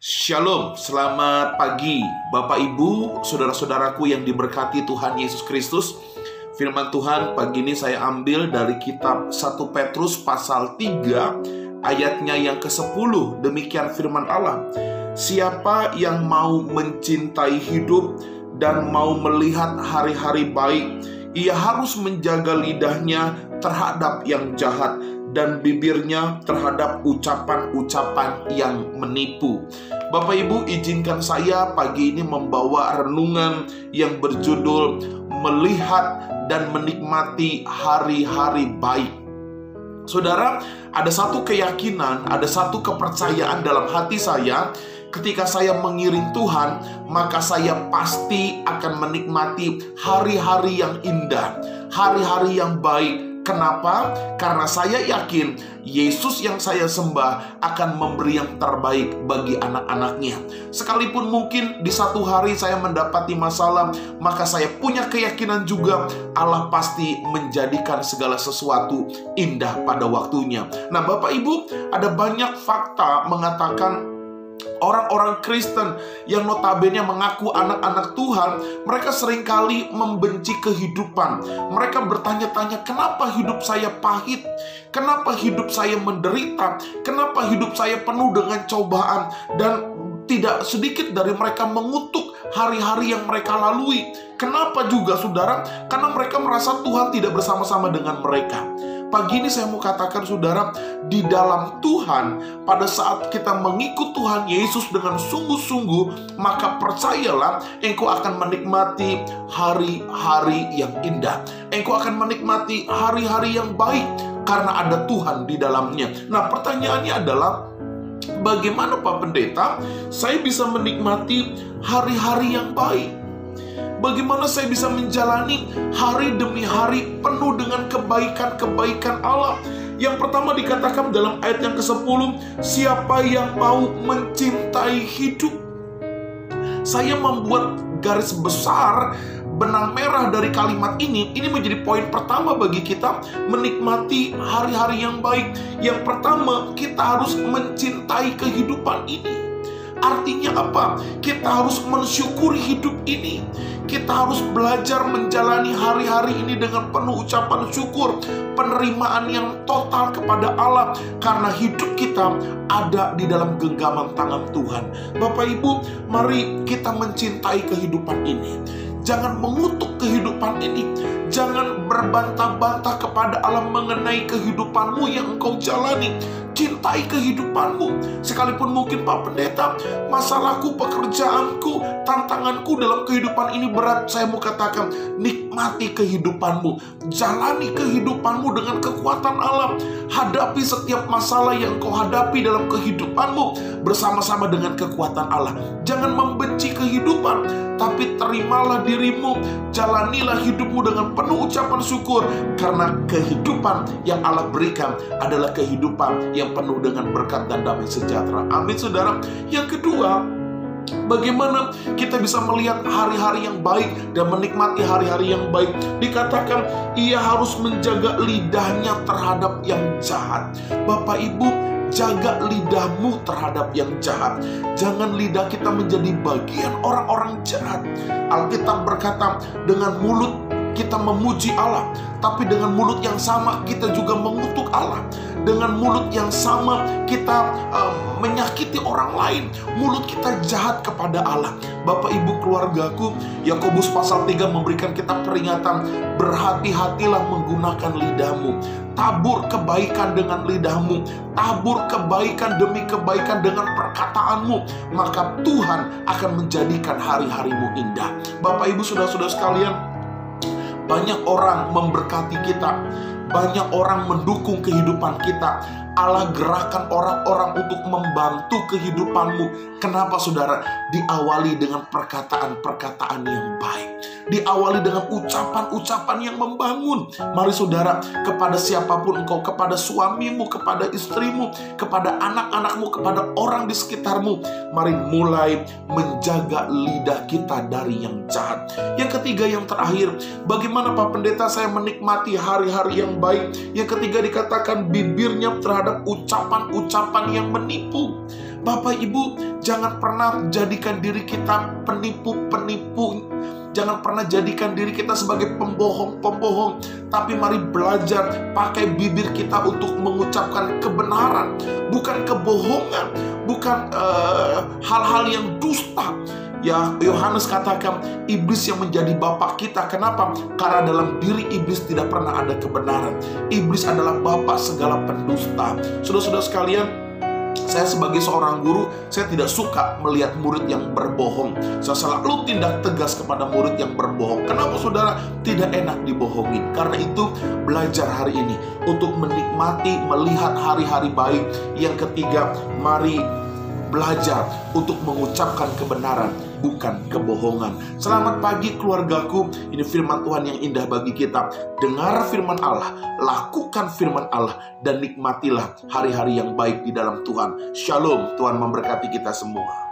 Shalom, selamat pagi Bapak Ibu, saudara-saudaraku yang diberkati Tuhan Yesus Kristus. Firman Tuhan pagi ini saya ambil dari kitab 1 Petrus pasal 3 ayatnya yang ke-10. Demikian firman Allah. Siapa yang mau mencintai hidup dan mau melihat hari-hari baik, ia harus menjaga lidahnya terhadap yang jahat dan bibirnya terhadap ucapan-ucapan yang menipu. Bapak Ibu, izinkan saya pagi ini membawa renungan yang berjudul Melihat dan Menikmati Hari-hari Baik. Saudara, ada satu keyakinan, ada satu kepercayaan dalam hati saya. Ketika saya mengiring Tuhan, maka saya pasti akan menikmati hari-hari yang indah, hari-hari yang baik. Kenapa? Karena saya yakin Yesus yang saya sembah akan memberi yang terbaik bagi anak-anaknya. Sekalipun mungkin di satu hari saya mendapati masalah, maka saya punya keyakinan juga Allah pasti menjadikan segala sesuatu indah pada waktunya. Nah, Bapak Ibu, ada banyak fakta mengatakan orang-orang Kristen yang notabene mengaku anak-anak Tuhan, mereka seringkali membenci kehidupan. Mereka bertanya-tanya, kenapa hidup saya pahit? Kenapa hidup saya menderita? Kenapa hidup saya penuh dengan cobaan? Dan tidak sedikit dari mereka mengutuk hari-hari yang mereka lalui. Kenapa juga, saudara? Karena mereka merasa Tuhan tidak bersama-sama dengan mereka. Pagi ini saya mau katakan, saudara, di dalam Tuhan, pada saat kita mengikut Tuhan Yesus dengan sungguh-sungguh, maka percayalah, engkau akan menikmati hari-hari yang indah. Engkau akan menikmati hari-hari yang baik, karena ada Tuhan di dalamnya. Nah, pertanyaannya adalah, bagaimana Pak Pendeta saya bisa menikmati hari-hari yang baik? Bagaimana saya bisa menjalani hari demi hari penuh dengan kebaikan-kebaikan Allah? Yang pertama dikatakan dalam ayat yang ke-10, siapa yang mau mencintai hidup. Saya membuat garis besar benang merah dari kalimat ini menjadi poin pertama bagi kita menikmati hari-hari yang baik. Yang pertama, kita harus mencintai kehidupan ini. Artinya apa? Kita harus mensyukuri hidup ini. Kita harus belajar menjalani hari-hari ini dengan penuh ucapan syukur, penerimaan yang total kepada Allah, karena hidup kita ada di dalam genggaman tangan Tuhan. Bapak Ibu, mari kita mencintai kehidupan ini. Jangan mengutuk kehidupan ini. Jangan berbantah-bantah kepada Allah mengenai kehidupanmu yang engkau jalani. Cintai kehidupanmu. Sekalipun mungkin Pak Pendeta, masalahku, pekerjaanku, tantanganku dalam kehidupan ini berat, saya mau katakan, nikmati kehidupanmu. Jalani kehidupanmu dengan kekuatan Allah. Hadapi setiap masalah yang kau hadapi dalam kehidupanmu bersama-sama dengan kekuatan Allah. Jangan membenci kehidupan, tapi terimalah dirimu. Jalanilah hidupmu dengan penuh ucapan syukur, karena kehidupan yang Allah berikan adalah kehidupan yang penuh dengan berkat dan damai sejahtera. Amin, saudara. Yang kedua, bagaimana kita bisa melihat hari-hari yang baik dan menikmati hari-hari yang baik? Dikatakan ia harus menjaga lidahnya terhadap yang jahat. Bapak Ibu, jaga lidahmu terhadap yang jahat. Jangan lidah kita menjadi bagian orang-orang jahat. Alkitab berkata, dengan mulut kita memuji Allah, tapi dengan mulut yang sama kita juga mengutuk Allah. Dengan mulut yang sama kita menyakiti orang lain. Mulut kita jahat kepada Allah. Bapak Ibu, keluargaku, Yakobus pasal 3 memberikan kita peringatan, berhati-hatilah menggunakan lidahmu. Tabur kebaikan dengan lidahmu. Tabur kebaikan demi kebaikan dengan perkataanmu. Maka Tuhan akan menjadikan hari-harimu indah. Bapak Ibu, saudara-saudara sekalian, banyak orang memberkati kita. Banyak orang mendukung kehidupan kita. Allah gerakan orang-orang untuk membantu kehidupanmu. Kenapa, saudara? Diawali dengan perkataan-perkataan yang baik. Diawali dengan ucapan-ucapan yang membangun. Mari, saudara, kepada siapapun engkau, kepada suamimu, kepada istrimu, kepada anak-anakmu, kepada orang di sekitarmu, mari mulai menjaga lidah kita dari yang jahat. Yang ketiga, yang terakhir, bagaimana Pak Pendeta saya menikmati hari-hari yang baik? Yang ketiga dikatakan bibirnya terhadap ucapan-ucapan yang menipu. Bapak Ibu, jangan pernah jadikan diri kita penipu-penipu. Jangan pernah jadikan diri kita sebagai pembohong-pembohong. Tapi mari belajar pakai bibir kita untuk mengucapkan kebenaran, bukan kebohongan, bukan hal-hal yang dusta. Ya, Yohanes katakan iblis yang menjadi bapak kita. Kenapa? Karena dalam diri iblis tidak pernah ada kebenaran. Iblis adalah bapak segala pendusta. Saudara-saudara sekalian, saya sebagai seorang guru, saya tidak suka melihat murid yang berbohong. Saya selalu tindak tegas kepada murid yang berbohong. Kenapa saudara? Tidak enak dibohongin. Karena itu belajar hari ini untuk menikmati, melihat hari-hari baik. Yang ketiga, mari belajar untuk mengucapkan kebenaran, bukan kebohongan. Selamat pagi keluargaku. Ini firman Tuhan yang indah bagi kita. Dengar firman Allah, lakukan firman Allah, dan nikmatilah hari-hari yang baik di dalam Tuhan. Shalom, Tuhan memberkati kita semua.